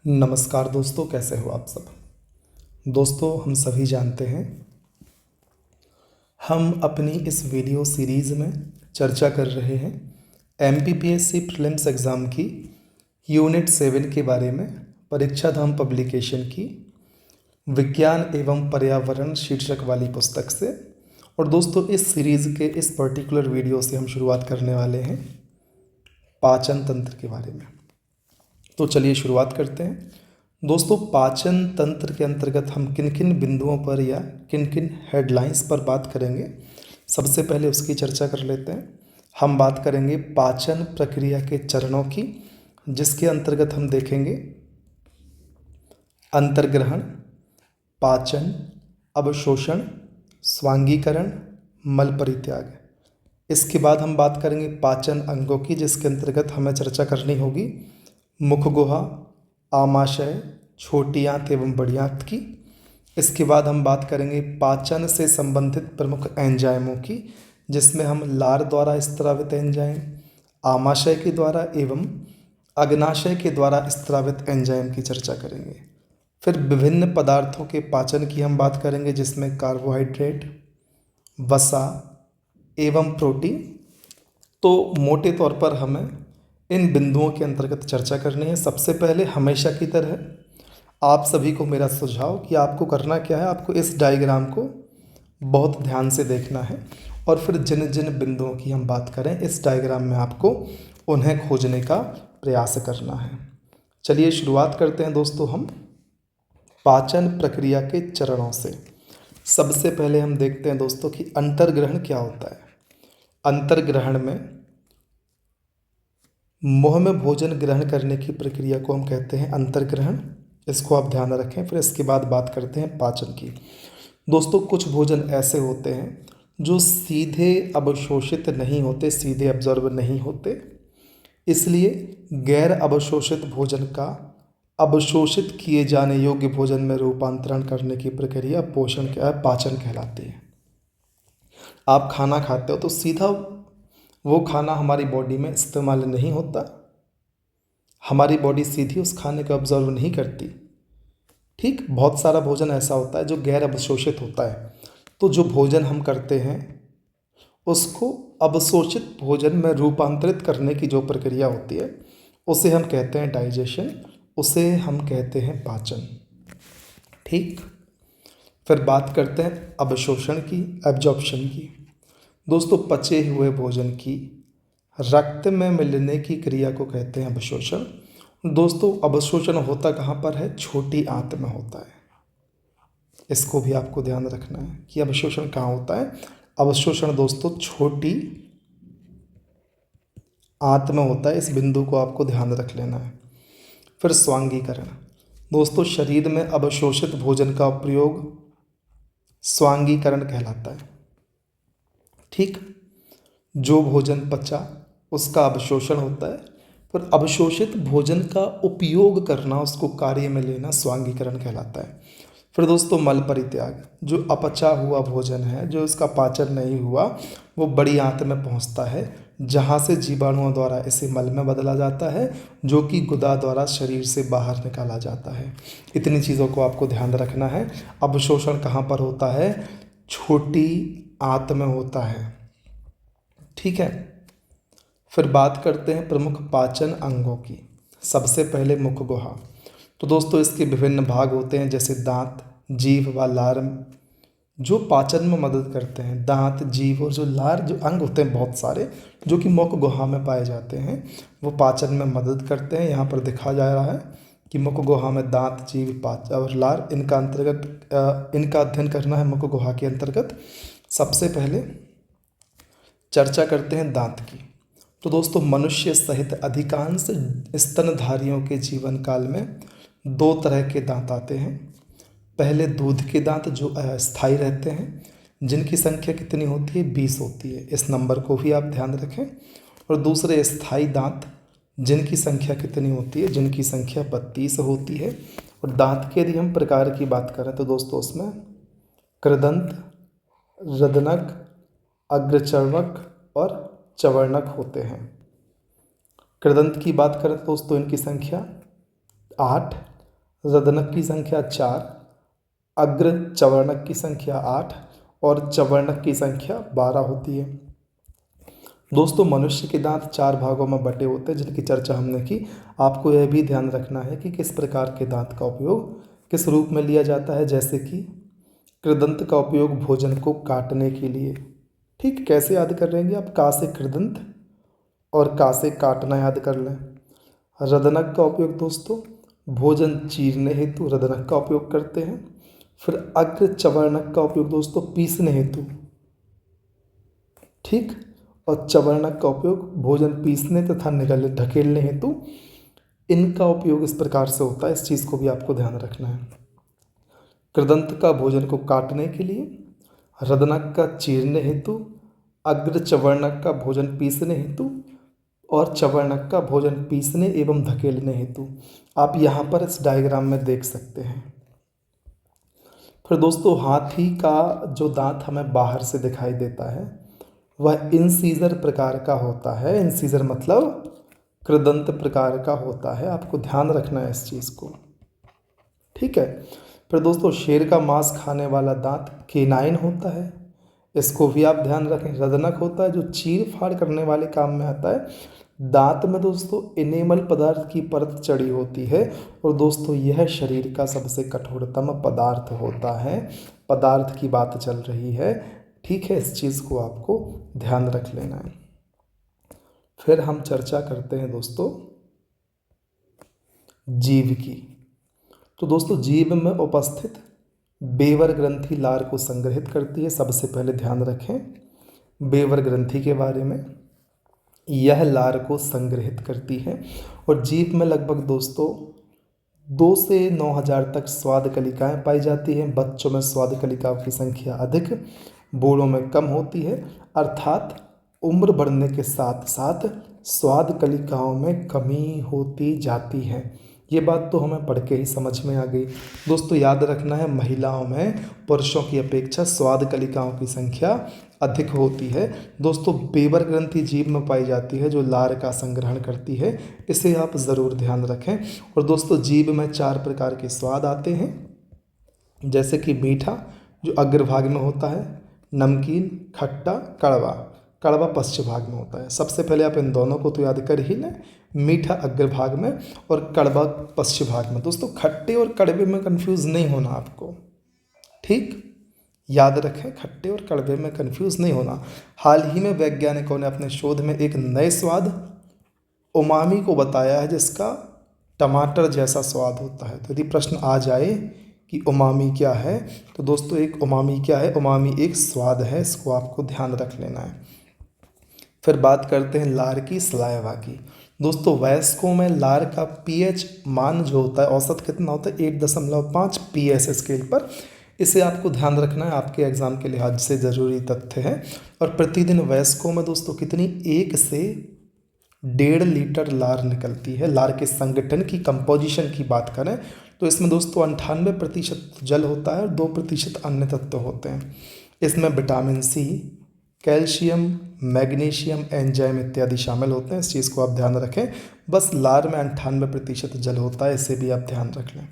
नमस्कार दोस्तों, कैसे हो आप सब। दोस्तों, हम सभी जानते हैं हम अपनी इस वीडियो सीरीज़ में चर्चा कर रहे हैं एमपीपीएससी प्रीलिम्स एग्ज़ाम की यूनिट 7 के बारे में, परीक्षा धाम पब्लिकेशन की विज्ञान एवं पर्यावरण शीर्षक वाली पुस्तक से। और दोस्तों, इस सीरीज़ के इस पर्टिकुलर वीडियो से हम शुरुआत करने वाले हैं पाचन तंत्र के बारे में। तो चलिए शुरुआत करते हैं। दोस्तों, पाचन तंत्र के अंतर्गत हम किन किन बिंदुओं पर या किन किन हेडलाइंस पर बात करेंगे, सबसे पहले उसकी चर्चा कर लेते हैं। हम बात करेंगे पाचन प्रक्रिया के चरणों की, जिसके अंतर्गत हम देखेंगे अंतर्ग्रहण, पाचन, अवशोषण, स्वांगीकरण, मल परित्याग। इसके बाद हम बात करेंगे पाचन अंगों की, जिसके अंतर्गत हमें चर्चा करनी होगी मुख गुहा, आमाशय, छोटी आंत एवं बड़ी आंत की। इसके बाद हम बात करेंगे पाचन से संबंधित प्रमुख एंजाइमों की, जिसमें हम लार द्वारा स्त्रावित एंजाइम, आमाशय के द्वारा एवं अग्नाशय के द्वारा स्त्रावित एंजाइम की चर्चा करेंगे। फिर विभिन्न पदार्थों के पाचन की हम बात करेंगे, जिसमें कार्बोहाइड्रेट, वसा एवं प्रोटीन। तो मोटे तौर पर हमें इन बिंदुओं के अंतर्गत चर्चा करनी है। सबसे पहले हमेशा की तरह आप सभी को मेरा सुझाव कि आपको करना क्या है, आपको इस डायग्राम को बहुत ध्यान से देखना है और फिर जिन जिन बिंदुओं की हम बात करें इस डायग्राम में आपको उन्हें खोजने का प्रयास करना है। चलिए शुरुआत करते हैं दोस्तों हम पाचन प्रक्रिया के चरणों से। सबसे पहले हम देखते हैं दोस्तों कि अंतर्ग्रहण क्या होता है। अंतर्ग्रहण में मुंह में भोजन ग्रहण करने की प्रक्रिया को हम कहते हैं अंतर्ग्रहण। इसको आप ध्यान रखें। फिर इसके बाद बात करते हैं पाचन की। दोस्तों, कुछ भोजन ऐसे होते हैं जो सीधे अवशोषित नहीं होते, सीधे अब्जॉर्ब नहीं होते, इसलिए गैर अवशोषित भोजन का अवशोषित किए जाने योग्य भोजन में रूपांतरण करने की प्रक्रिया पाचन कहलाती है। आप खाना खाते हो तो सीधा वो खाना हमारी बॉडी में इस्तेमाल नहीं होता, हमारी बॉडी सीधी उस खाने को अब्जॉर्व नहीं करती। ठीक, बहुत सारा भोजन ऐसा होता है जो गैर अवशोषित होता है। तो जो भोजन हम करते हैं उसको अवशोषित भोजन में रूपांतरित करने की जो प्रक्रिया होती है उसे हम कहते हैं डाइजेशन, उसे हम कहते हैं पाचन। ठीक, फिर बात करते हैं अवशोषण की, एब्जॉर्प्शन की। दोस्तों, पचे हुए भोजन की रक्त में मिलने की क्रिया को कहते हैं अवशोषण। दोस्तों, अवशोषण होता कहाँ पर है? छोटी आंत में होता है। इसको भी आपको ध्यान रखना है कि अवशोषण कहाँ होता है। अवशोषण दोस्तों छोटी आंत में होता है। इस बिंदु को आपको ध्यान रख लेना है। फिर स्वांगीकरण। दोस्तों, शरीर में अवशोषित भोजन का प्रयोग स्वांगीकरण कहलाता है। ठीक, जो भोजन पचा उसका अवशोषण होता है, पर अवशोषित भोजन का उपयोग करना, उसको कार्य में लेना स्वांगीकरण कहलाता है। फिर दोस्तों मल परित्याग। जो अपचा हुआ भोजन है, जो इसका पाचन नहीं हुआ, वो बड़ी आंत में पहुंचता है, जहां से जीवाणुओं द्वारा इसे मल में बदला जाता है, जो कि गुदा द्वारा शरीर से बाहर निकाला जाता है। इतनी चीज़ों को आपको ध्यान रखना है। अवशोषण कहाँ पर होता है? छोटी आंत में होता है। ठीक है, फिर बात करते हैं प्रमुख पाचन अंगों की। सबसे पहले मुख गुहा। तो दोस्तों, इसके विभिन्न भाग होते हैं, जैसे दांत, जीभ व लार, जो पाचन में मदद करते हैं। दांत, जीभ और जो लार, जो अंग होते हैं बहुत सारे, जो कि मुख गुहा में पाए जाते हैं, वो पाचन में मदद करते हैं। यहाँ पर दिखा जा रहा है कि मुख गुहा में दांत, जीभ, पाचन और लार, इनका अध्ययन करना है मुख गुहा के अंतर्गत। सबसे पहले चर्चा करते हैं दांत की। तो दोस्तों, मनुष्य सहित अधिकांश स्तनधारियों के जीवन काल में 2 तरह के दांत आते हैं। पहले दूध के दांत जो अस्थायी रहते हैं, जिनकी संख्या कितनी होती है? 20 होती है। इस नंबर को भी आप ध्यान रखें। और दूसरे स्थायी दांत, जिनकी संख्या कितनी होती है? जिनकी संख्या 32 होती है। और दांत के यदि हम प्रकार की बात करें तो दोस्तों उसमें कृदंत, रदनक, अग्रचर्वक और चवर्णक होते हैं। कृदंत की बात करें तो दोस्तों इनकी संख्या 8, रदनक की संख्या 4, अग्र चवर्णक की संख्या 8 और चवर्णक की संख्या 12 होती है। दोस्तों मनुष्य के दांत 4 भागों में बटे होते हैं जिनकी चर्चा हमने की। आपको यह भी ध्यान रखना है कि किस प्रकार के दांत का उपयोग किस रूप में लिया जाता है, जैसे कि कृदंत का उपयोग भोजन को काटने के लिए। ठीक, कैसे याद कर लेंगे आप? का से कृदंत और का से काटना याद कर लें। रदनक का उपयोग दोस्तों भोजन चीरने हेतु रदनक का उपयोग करते हैं। फिर अग्र चवर्णक का उपयोग दोस्तों पीसने हेतु, ठीक, और चवर्णक का उपयोग भोजन पीसने तथा निगलने ढकेलने हेतु। इनका उपयोग इस प्रकार से होता है, इस चीज़ को भी आपको ध्यान रखना है। कृदंत का भोजन को काटने के लिए, रदनक का चीरने हेतु, अग्र चवर्णक का भोजन पीसने हेतु और चवर्णक का भोजन पीसने एवं धकेलने हेतु। आप यहाँ पर इस डायग्राम में देख सकते हैं। फिर दोस्तों हाथी का जो दांत हमें बाहर से दिखाई देता है वह इंसीजर प्रकार का होता है। इंसीजर मतलब कृदंत प्रकार का होता है, आपको ध्यान रखना है इस चीज़ को, ठीक है। फिर दोस्तों शेर का मांस खाने वाला दांत केनाइन होता है, इसको भी आप ध्यान रखें। रदनक होता है जो चीर फाड़ करने वाले काम में आता है। दांत में दोस्तों इनेमल पदार्थ की परत चढ़ी होती है और दोस्तों यह शरीर का सबसे कठोरतम पदार्थ होता है। पदार्थ की बात चल रही है, ठीक है, इस चीज़ को आपको ध्यान रख लेना है। फिर हम चर्चा करते हैं दोस्तों जीव की। तो दोस्तों जीव में उपस्थित बेवर ग्रंथि लार को संग्रहित करती है। सबसे पहले ध्यान रखें बेवर ग्रंथि के बारे में, यह लार को संग्रहित करती है और जीभ में लगभग दोस्तों 2 से 9,000 तक स्वाद कलिकाएँ पाई जाती हैं। बच्चों में स्वाद कलिकाओं की संख्या अधिक, बूढ़ों में कम होती है, अर्थात उम्र बढ़ने के साथ साथ स्वाद कलिकाओं में कमी होती जाती है। ये बात तो हमें पढ़ के ही समझ में आ गई। दोस्तों याद रखना है महिलाओं में पुरुषों की अपेक्षा स्वाद कलिकाओं की संख्या अधिक होती है। दोस्तों बेवर ग्रंथि जीभ में पाई जाती है जो लार का संग्रहण करती है, इसे आप ज़रूर ध्यान रखें। और दोस्तों जीभ में 4 प्रकार के स्वाद आते हैं, जैसे कि मीठा जो अग्रभाग में होता है, नमकीन, खट्टा, कड़वा। कड़वा पश्च भाग में होता है। सबसे पहले आप इन दोनों को तो याद कर ही लें, मीठा अग्रभाग में और कड़वा पश्च भाग में। दोस्तों खट्टे और कड़वे में कंफ्यूज नहीं होना आपको, ठीक, याद रखें खट्टे और कड़वे में कंफ्यूज नहीं होना। हाल ही में वैज्ञानिकों ने अपने शोध में एक नए स्वाद उमामी को बताया है जिसका टमाटर जैसा स्वाद होता है। तो यदि प्रश्न आ जाए कि उमामी क्या है, तो दोस्तों एक उमामी क्या है? उमामी एक स्वाद है, इसको आपको ध्यान रख लेना है। फिर बात करते हैं लार की, सलाइवा की। दोस्तों वयस्कों में लार का पीएच मान जो होता है औसत कितना होता है? 8.5 पीएस स्केल पर। इसे आपको ध्यान रखना है, आपके एग्जाम के लिहाज से ज़रूरी तथ्य है। और प्रतिदिन वयस्कों में दोस्तों कितनी 1 से 1.5 लीटर लार निकलती है। लार के संगठन की कंपोजिशन की बात करें तो इसमें दोस्तों 98% जल होता है और 2% अन्य तत्व होते हैं। इसमें vitamin C, calcium, magnesium, enzyme इत्यादि शामिल होते हैं। इस चीज़ को आप ध्यान रखें। बस लार में 98% जल होता है, इसे भी आप ध्यान रख लें।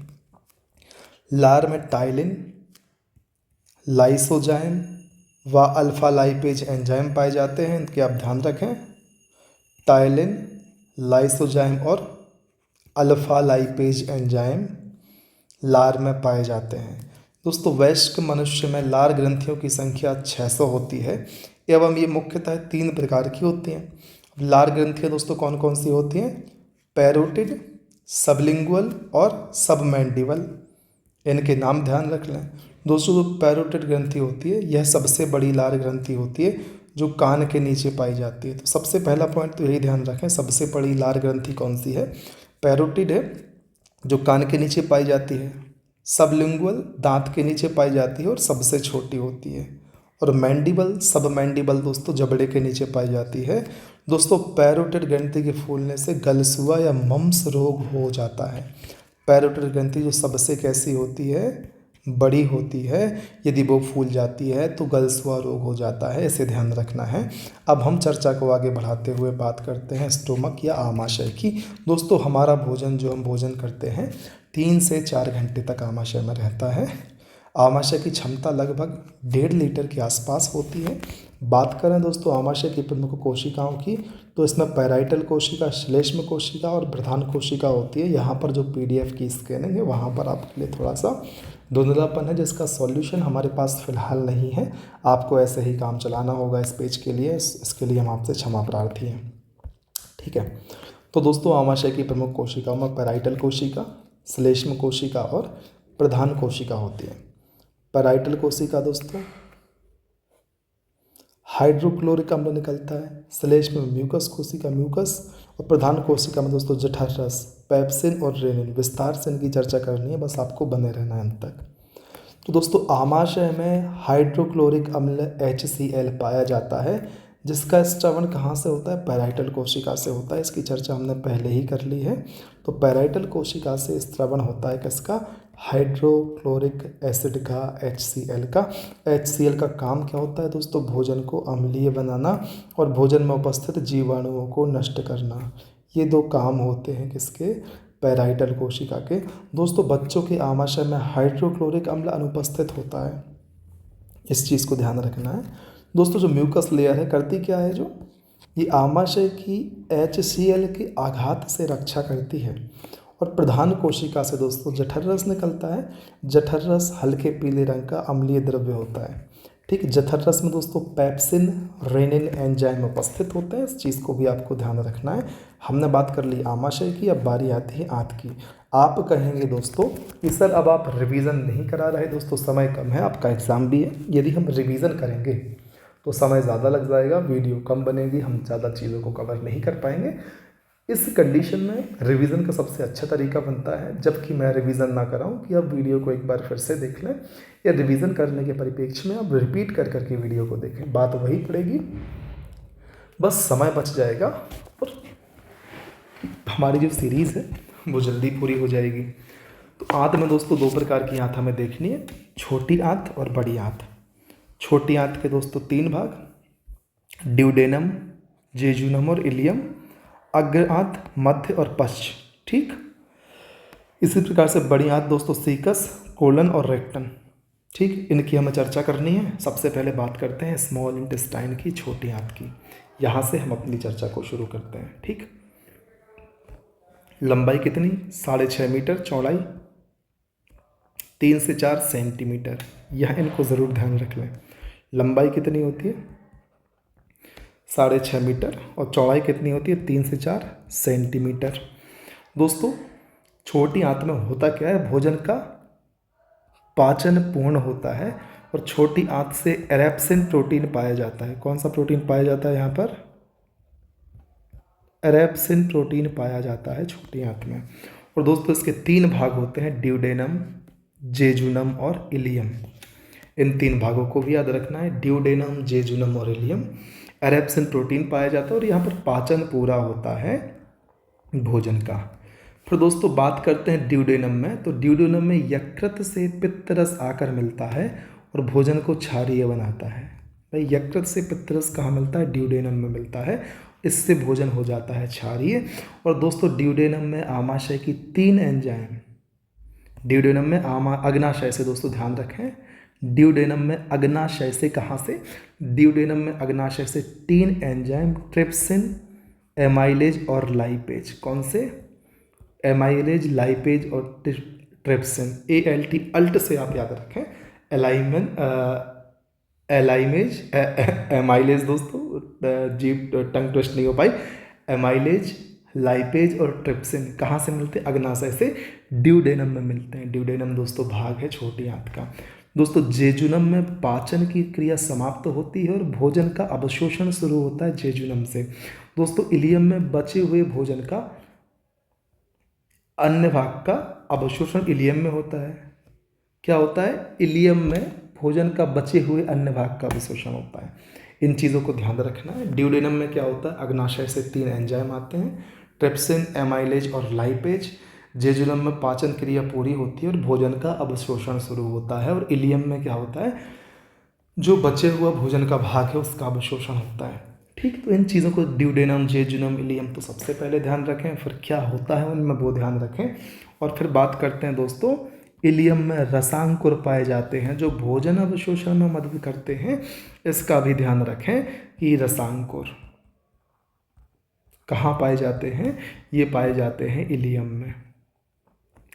लार में टाइलिन, लाइसोजाइम व अल्फा लाइपेज एंजाइम पाए जाते हैं, इनके आप ध्यान रखें। टाइलिन, लाइसोजाइम और अल्फा लाइपेज एंजाइम लार में पाए जाते हैं। दोस्तों वयस्क मनुष्य में लार ग्रंथियों की संख्या 600 होती है एवं ये मुख्यतः 3 प्रकार की होती हैं। लार ग्रंथियाँ दोस्तों कौन कौन सी होती हैं? पैरोटिड, सबलिंगुअल और सबमैंडिबल। इनके नाम ध्यान रख लें। दोस्तों जो पैरोटिड ग्रंथि होती है यह सबसे बड़ी लार ग्रंथि होती है जो कान के नीचे पाई जाती है। तो सबसे पहला पॉइंट तो यही ध्यान रखें, सबसे बड़ी लार ग्रंथि कौन सी है? पैरोटिड है जो कान के नीचे पाई जाती है, सबलिंगुअल दांत के नीचे पाई जाती है और सबसे छोटी होती है, और मैंडिबल, सब मैंडिबल दोस्तों जबड़े के नीचे पाई जाती है। दोस्तों पैरोटिड ग्रंथि के फूलने से गलसुआ या मम्स रोग हो जाता है। पैरोटिड ग्रंथि जो सबसे कैसी होती है? बड़ी होती है, यदि वो फूल जाती है तो गलसुआ रोग हो जाता है, इसे ध्यान रखना है। अब हम चर्चा को आगे बढ़ाते हुए बात करते हैं स्टोमक या आमाशय की। दोस्तों हमारा भोजन जो हम भोजन करते हैं 3 से 4 घंटे तक आमाशय में रहता है। आमाशय की क्षमता लगभग 1.5 लीटर के आसपास होती है। बात करें दोस्तों आमाशय की प्रमुख कोशिकाओं की, तो इसमें पैराइटल कोशिका, श्लेष्म कोशिका और प्रधान कोशिका होती है। यहाँ पर जो PDF की स्कैनिंग है वहाँ पर आपके लिए थोड़ा सा धुंधलापन है, जिसका सॉल्यूशन हमारे पास फ़िलहाल नहीं है। आपको ऐसे ही काम चलाना होगा इस पेज के लिए, इसके लिए हम आपसे क्षमा प्रार्थी हैं। ठीक है, तो दोस्तों आमाशय की प्रमुख कोशिकाओं में पैराइटल कोशिका, श्लेष्म कोशिका और प्रधान कोशिका होती है। पैराइटल कोशिका दोस्तों हाइड्रोक्लोरिक अम्ल निकलता है, श्लेष्म में म्यूकस कोशिका म्यूकस, और प्रधान कोशिका में दोस्तों जठर रस, पेप्सिन और रेनिन। विस्तार से इनकी चर्चा करनी है, बस आपको बने रहना है अंत तक। तो दोस्तों आमाशय में हाइड्रोक्लोरिक अम्ल HCl पाया जाता है, जिसका स्रवण कहाँ से होता है? पैराइटल कोशिका से होता है। इसकी चर्चा हमने पहले ही कर ली है। तो पैराइटल कोशिका से स्रवण होता है किसका? हाइड्रोक्लोरिक एसिड का, HCl का। HCl का काम क्या होता है दोस्तों? भोजन को अम्लीय बनाना और भोजन में उपस्थित जीवाणुओं को नष्ट करना। ये 2 काम होते हैं किसके? पैराइटल कोशिका के। दोस्तों बच्चों के आमाशय में हाइड्रोक्लोरिक अम्ल अनुपस्थित होता है, इस चीज़ को ध्यान रखना है। दोस्तों जो म्यूकस लेयर है करती क्या है? जो ये आमाशय की HCl के आघात से रक्षा करती है। और प्रधान कोशिका से दोस्तों जठर रस निकलता है। जठर रस हल्के पीले रंग का अम्लीय द्रव्य होता है। ठीक, जठर रस में दोस्तों पेप्सिन, रेनिन एंजाइम उपस्थित होते हैं, इस चीज़ को भी आपको ध्यान रखना है। हमने बात कर ली आमाशय की, अब बारी आती है आंत की। आप कहेंगे दोस्तों कि सर अब आप रिवीजन नहीं करा रहे, दोस्तों समय कम है, आपका एग्ज़ाम भी है। यदि हम रिवीजन करेंगे तो समय ज़्यादा लग जाएगा, वीडियो कम बनेगी, हम ज़्यादा चीज़ों को कवर नहीं कर पाएंगे। इस कंडीशन में रिवीजन का सबसे अच्छा तरीका बनता है, जबकि मैं रिवीजन ना कराऊं, कि आप वीडियो को एक बार फिर से देख लें, या रिवीजन करने के परिप्रेक्ष्य में आप रिपीट कर करके वीडियो को देखें। बात वही पड़ेगी, बस समय बच जाएगा और हमारी जो सीरीज़ है वो जल्दी पूरी हो जाएगी। तो आंत में दोस्तों 2 प्रकार की आंत हमें देखनी है, छोटी आंत और बड़ी आंत। छोटी आंत के दोस्तों 3 भाग, ड्यूडेनम, जेजुनम और इलियम, अग्र आंत, मध्य और पश्च। ठीक, इसी प्रकार से बड़ी आंत दोस्तों सीकस, कोलन और रेक्टम। ठीक, इनकी हमें चर्चा करनी है। सबसे पहले बात करते हैं स्मॉल इंटेस्टाइन की, छोटी आंत की। यहाँ से हम अपनी चर्चा को शुरू करते हैं। ठीक, लंबाई कितनी? 6.5 मीटर, चौड़ाई 3 से 4 सेंटीमीटर। यह इनको ज़रूर ध्यान रख लें। लंबाई कितनी होती है? 6.5 मीटर, और चौड़ाई कितनी होती है? 3 से 4 सेंटीमीटर। दोस्तों छोटी आंत में होता क्या है? भोजन का पाचन पूर्ण होता है, और छोटी आंत से एरेप्सिन प्रोटीन पाया जाता है। कौन सा प्रोटीन पाया जाता है यहाँ पर? एरेप्सिन प्रोटीन पाया जाता है छोटी आंत में। और दोस्तों इसके 3 भाग होते हैं, ड्यूडेनम, जेजुनम और इलियम। इन 3 भागों को भी याद रखना है, ड्यूडेनम, जेजुनम और इलियम। एरेप्सिन प्रोटीन पाया जाता है और यहाँ पर पाचन पूरा होता है भोजन का। फिर दोस्तों बात करते हैं ड्यूडेनम में। तो ड्यूडेनम में यकृत से पित्तरस आकर मिलता है और भोजन को क्षारीय बनाता है। भाई यकृत से पित्तरस कहाँ मिलता है? ड्यूडेनम में मिलता है। इससे भोजन हो जाता है क्षारीय। और दोस्तों ड्यूडेनम में आमाशय की 3 एंजाइम, ड्यूडेनम में अग्नाशय से दोस्तों ध्यान रखें, ड्यूडेनम में अग्नाशय से, कहाँ से? ड्यूडेनम में अग्नाशय से 3 एंजाइम, ट्रिप्सिन, एमाइलेज और लाइपेज। कौन से? एमाइलेज, लाइपेज और ट्रिप्सिन। ALT, अल्ट से आप याद रखें, एलाइमेज, एमाइलेज दोस्तों, जीप टंग ट्विस्ट नहीं हो पाई। एमाइलेज, लाइपेज और ट्रिप्सिन कहाँ से मिलते हैं? अग्नाशय से ड्यूडेनम में मिलते हैं। ड्यूडेनम दोस्तों भाग है छोटी आंत का। दोस्तों जेजुनम में पाचन की क्रिया समाप्त होती है और भोजन का अवशोषण शुरू होता है जेजुनम से। दोस्तों इलियम में बचे हुए भोजन का अन्य भाग का अवशोषण इलियम में होता है। क्या होता है? इलियम में भोजन का बचे हुए अन्य भाग का अवशोषण होता है। इन चीज़ों को ध्यान रखना है। ड्यूडेनम में क्या होता है? अग्नाशय से 3 एंजाइम आते हैं, ट्रिप्सिन, एमाइलेज और लाइपेज। जेजुनम में पाचन क्रिया पूरी होती है और भोजन का अवशोषण शुरू होता है, और इलियम में क्या होता है, जो बचे हुआ भोजन का भाग है उसका अवशोषण होता है। ठीक, तो इन चीज़ों को ड्यूडेनम, जेजुनम, इलियम तो सबसे पहले ध्यान रखें, फिर क्या होता है उनमें वो ध्यान रखें। और फिर बात करते हैं दोस्तों, इलियम में रसांकुर पाए जाते हैं जो भोजन अवशोषण में मदद करते हैं। इसका भी ध्यान रखें कि रसांकुर कहाँ पाए जाते हैं, ये पाए जाते हैं इलियम में।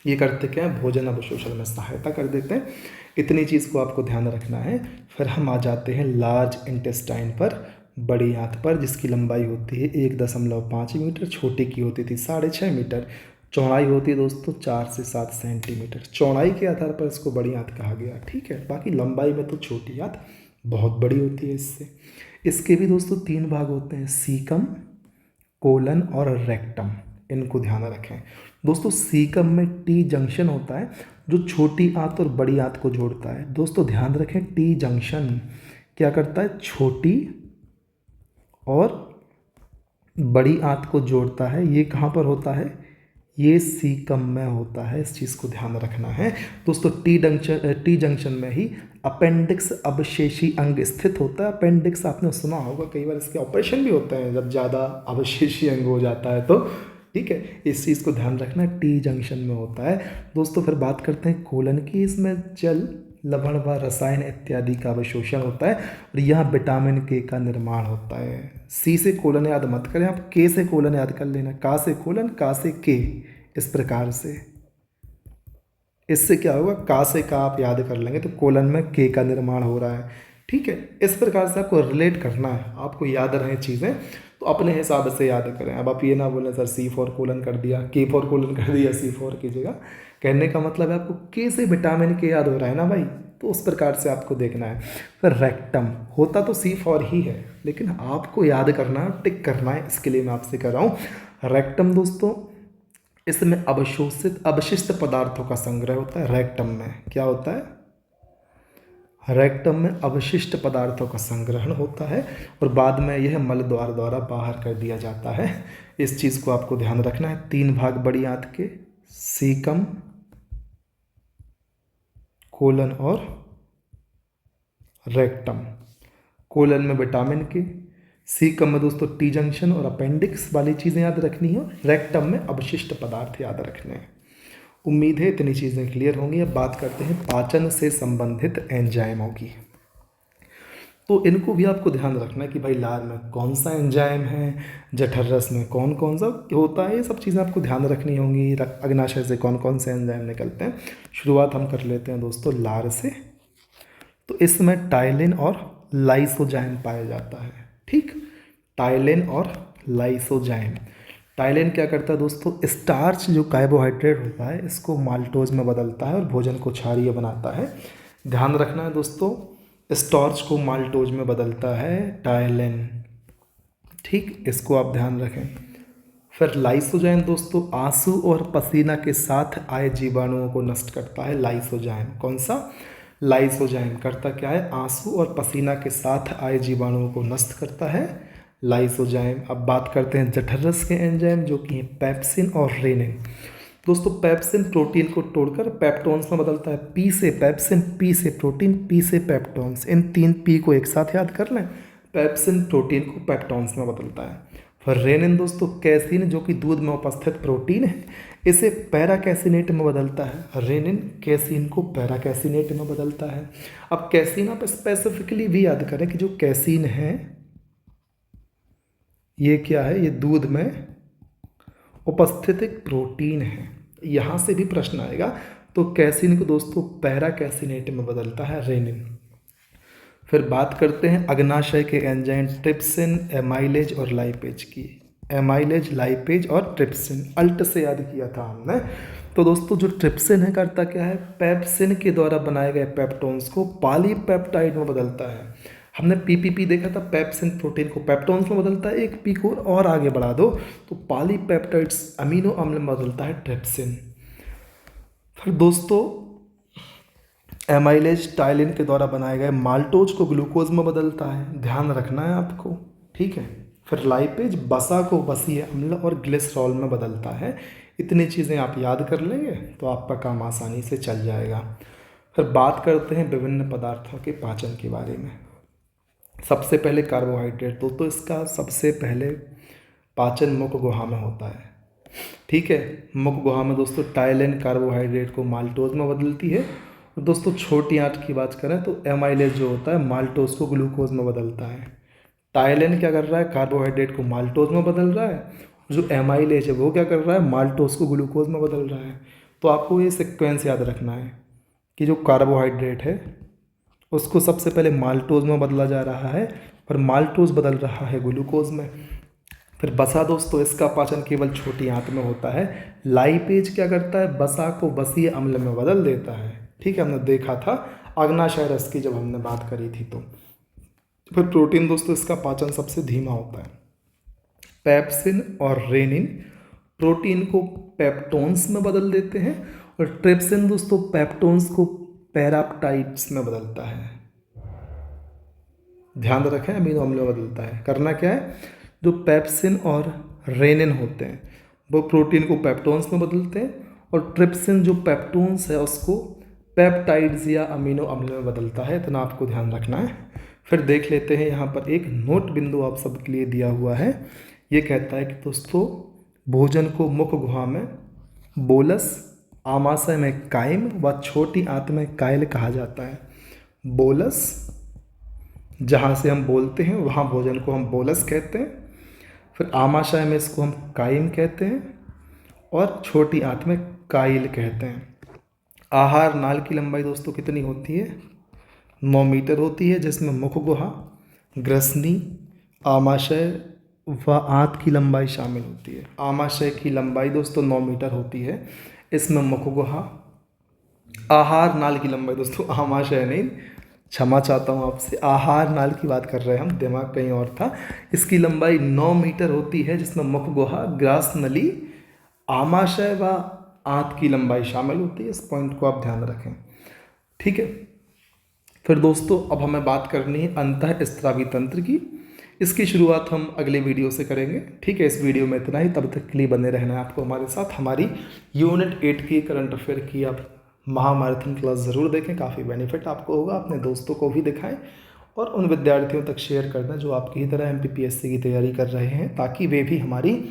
ये करते क्या है, भोजन अवशोषण में सहायता कर देते हैं। इतनी चीज़ को आपको ध्यान रखना है। फिर हम आ जाते हैं लार्ज इंटेस्टाइन पर, बड़ी आंत पर, जिसकी लंबाई होती है 1.5 मीटर, छोटी की होती थी 6.5 मीटर, चौड़ाई होती है दोस्तों 4 से 7 सेंटीमीटर। चौड़ाई के आधार पर इसको बड़ी आंत कहा गया, ठीक है। बाकी लंबाई में तो छोटी आंत बहुत बड़ी होती है इससे। इसके भी दोस्तों 3 भाग होते हैं, सीकम, कोलन और रेक्टम। इनको ध्यान रखें दोस्तों। सीकम में टी जंक्शन होता है जो छोटी आंत और बड़ी आंत को जोड़ता है। दोस्तों ध्यान रखें, टी जंक्शन क्या करता है, छोटी और बड़ी आंत को जोड़ता है। ये कहाँ पर होता है, ये सीकम में होता है। इस चीज़ को ध्यान रखना है दोस्तों। टी जंक्शन में ही अपेंडिक्स अवशेषी अंग स्थित होता है। अपेंडिक्स आपने सुना होगा, कई बार इसके ऑपरेशन भी होते हैं जब ज़्यादा अवशेषी अंग हो जाता है तो, ठीक है। इस चीज़ को ध्यान रखना, टी जंक्शन में होता है दोस्तों। फिर बात करते हैं कोलन की। इसमें जल, लवण व रसायन इत्यादि का अवशोषण होता है और यहाँ विटामिन के का निर्माण होता है। सी से कोलन याद मत करें आप, के से कोलन याद कर लेना, का से कोलन, का से के, इस प्रकार से। इससे क्या होगा, का से का आप याद कर लेंगे तो कोलन में के का निर्माण हो रहा है, ठीक है। इस प्रकार से आपको रिलेट करना है, आपको याद रहें चीज़ें तो अपने हिसाब से याद करें। अब आप ये ना बोलें सर C फॉर कोलन कर दिया, K फॉर कोलन कर दिया, C फॉर की जगह। कहने का मतलब है आपको के से विटामिन के याद हो रहा है ना भाई, तो उस प्रकार से आपको देखना है। फिर रेक्टम होता तो C फॉर ही है, लेकिन आपको याद करना है, टिक करना है, इसके लिए मैं आपसे कर रहा हूँ। रेक्टम दोस्तों, इसमें अवशिष्ट पदार्थों का संग्रह होता है। रेक्टम में क्या होता है, रेक्टम में अवशिष्ट पदार्थों का संग्रहण होता है और बाद में यह मल द्वार द्वारा बाहर कर दिया जाता है। इस चीज़ को आपको ध्यान रखना है। 3 भाग बड़ी आंत के, सीकम, कोलन और रेक्टम। कोलन में विटामिन के, सीकम में दोस्तों टी जंक्शन और अपेंडिक्स वाली चीज़ें याद रखनी है, रेक्टम में अवशिष्ट पदार्थ याद रखने हैं। उम्मीद है इतनी चीज़ें क्लियर होंगी। अब बात करते हैं पाचन से संबंधित एंजाइमों की। तो इनको भी आपको ध्यान रखना है कि भाई लार में कौन सा एंजाइम है, जठर रस में कौन कौन सा होता है, ये सब चीज़ें आपको ध्यान रखनी होंगी। अग्नाशय से कौन कौन से एंजाइम निकलते हैं। शुरुआत हम कर लेते हैं दोस्तों लार से। तो इसमें टाइलिन और लाइसोजाइम पाया जाता है, ठीक। टाइलिन और लाइसोजाइम। टाइलिन क्या करता है दोस्तों, स्टार्च जो कार्बोहाइड्रेट होता है इसको माल्टोज में बदलता है और भोजन को क्षारीय बनाता है। ध्यान रखना है दोस्तों, स्टार्च को माल्टोज में बदलता है टाइलिन, ठीक, इसको आप ध्यान रखें। फिर लाइसोजाइम दोस्तों आंसू और पसीना के साथ आए जीवाणुओं को नष्ट करता है। लाइसोजाइम कौन सा, लाइसोजाइम करता क्या है, आंसू और पसीना के साथ आए जीवाणुओं को नष्ट करता है, लाइसोजाइम। अब बात करते हैं जठररस के एंजाइम जो कि पेप्सिन और रेनिन। दोस्तों पेप्सिन प्रोटीन को तोड़कर पेप्टोन्स में बदलता है। पी से पेप्सिन, पी से प्रोटीन, पी से पेप्टोन्स। इन 3 पी को एक साथ याद कर लें। पेप्सिन प्रोटीन को पेप्टोन्स में बदलता है। फिर रेनिन दोस्तों कैसीन जो कि दूध में उपस्थित प्रोटीन है, इसे पैराकैसिनेट में बदलता है। रेनिन कैसीन को पैराकैसिनेट में बदलता है। अब कैसीन आप स्पेसिफिकली भी याद करें कि जो कैसीन है ये क्या है, ये दूध में उपस्थित एक प्रोटीन है। यहाँ से भी प्रश्न आएगा। तो कैसीन को दोस्तों पैराकैसिनेट में बदलता है रेनिन। फिर बात करते हैं अग्नाशय के एंजाइम ट्रिप्सिन, एमाइलेज और लाइपेज की। एमाइलेज, लाइपेज और ट्रिप्सिन अल्ट से याद किया था हमने। तो दोस्तों जो ट्रिप्सिन है करता क्या है, पेप्सिन के द्वारा बनाए गए पेप्टोन्स को पॉलीपेप्टाइड में बदलता है। हमने पीपीपी देखा था, पेप्सिन प्रोटीन को पेप्टोन्स में बदलता है। एक पी को और आगे बढ़ा दो तो पॉलीपेप्टाइड्स अमीनो अम्ल में बदलता है ट्रिप्सिन। फिर दोस्तों एमाइलेज टाइलिन के द्वारा बनाए गए माल्टोज को ग्लूकोज में बदलता है, ध्यान रखना है आपको, ठीक है। फिर लाइपेज बसा को बसीय अम्ल और ग्लिसरॉल में बदलता है। इतनी चीज़ें आप याद कर लेंगे तो आपका काम आसानी से चल जाएगा। फिर बात करते हैं विभिन्न पदार्थों के पाचन के बारे में। सबसे पहले कार्बोहाइड्रेट, तो इसका सबसे पहले पाचन मुख गुहा में होता है। ठीक है, मुख गुहा में दोस्तों टाइलिन कार्बोहाइड्रेट को माल्टोज में बदलती है। और दोस्तों छोटी आंत की बात करें तो एमाइलेज जो होता है माल्टोज को ग्लूकोज में बदलता है। टाइलिन क्या कर रहा है, कार्बोहाइड्रेट को माल्टोज में बदल रहा है। जो एमाइलेज है वो क्या कर रहा है, माल्टोज को ग्लूकोज में बदल रहा है। तो आपको ये सीक्वेंस याद रखना है कि जो कार्बोहाइड्रेट है उसको सबसे पहले माल्टोज में बदला जा रहा है और माल्टोज बदल रहा है ग्लूकोज में। फिर बसा दोस्तों, इसका पाचन केवल छोटी आंत में होता है। लाइपेज क्या करता है, बसा को बसीय अम्ल में बदल देता है। ठीक है, हमने देखा था अग्नाशय की जब हमने बात करी थी। तो फिर प्रोटीन दोस्तों, इसका पाचन सबसे धीमा होता है। पेप्सिन और रेनिन प्रोटीन को पेप्टोन्स में बदल देते हैं और ट्रिप्सिन दोस्तों पेप्टोन्स को पैराप्टाइड्स में बदलता है। ध्यान रखें, अमीनो अम्ल में बदलता है। करना क्या है, जो पेप्सिन और रेनिन होते हैं वो प्रोटीन को पेप्टोन्स में बदलते हैं और ट्रिप्सिन जो पेप्टोन्स है उसको पेप्टाइड्स या अमीनो अम्ल में बदलता है। इतना आपको ध्यान रखना है। फिर देख लेते हैं, यहाँ पर एक नोट बिंदु आप सबके लिए दिया हुआ है। ये कहता है कि दोस्तों भोजन को मुख गुहा में बोलस, आमाशय में काइम व छोटी आंत में काइल कहा जाता है। बोलस, जहाँ से हम बोलते हैं वहाँ भोजन को हम बोलस कहते हैं। फिर आमाशय में इसको हम काइम कहते हैं और छोटी आंत में काइल कहते हैं। आहार नाल की लंबाई दोस्तों कितनी होती है, 9 मीटर होती है, जिसमें मुख गुहा, ग्रसनी, आमाशय व आंत की लंबाई शामिल होती है। आमाशय की लंबाई दोस्तों 9 मीटर होती है, इसमें मुख गुहा। आहार नाल की लंबाई दोस्तों, आमाशय नहीं, क्षमा चाहता हूँ आपसे, आहार नाल की बात कर रहे हैं हम, दिमाग कहीं और था। इसकी लंबाई 9 मीटर होती है, जिसमें मुख गुहा, ग्रास नली, आमाशय व आंत की लंबाई शामिल होती है। इस पॉइंट को आप ध्यान रखें। ठीक है, फिर दोस्तों अब हमें बात करनी है अंतःस्रावी तंत्र की। इसकी शुरुआत हम अगले वीडियो से करेंगे। ठीक है, इस वीडियो में इतना ही। तब तक के लिए बने रहना है आपको हमारे साथ। हमारी यूनिट 8 की करंट अफेयर की आप महामाराथन क्लास ज़रूर देखें, काफ़ी बेनिफिट आपको होगा। अपने दोस्तों को भी दिखाएं और उन विद्यार्थियों तक शेयर कर दें जो आपकी ही तरह MPPSC की तैयारी कर रहे हैं, ताकि वे भी हमारी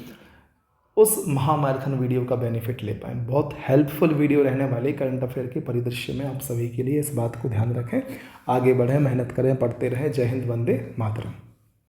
उस महामाराथन वीडियो का बेनिफिट ले पाएँ। बहुत हेल्पफुल वीडियो रहने वाले करंट अफेयर के परिदृश्य में आप सभी के लिए। इस बात को ध्यान रखें, आगे बढ़ें, मेहनत करें, पढ़ते रहें। जय हिंद, वंदे मातरम।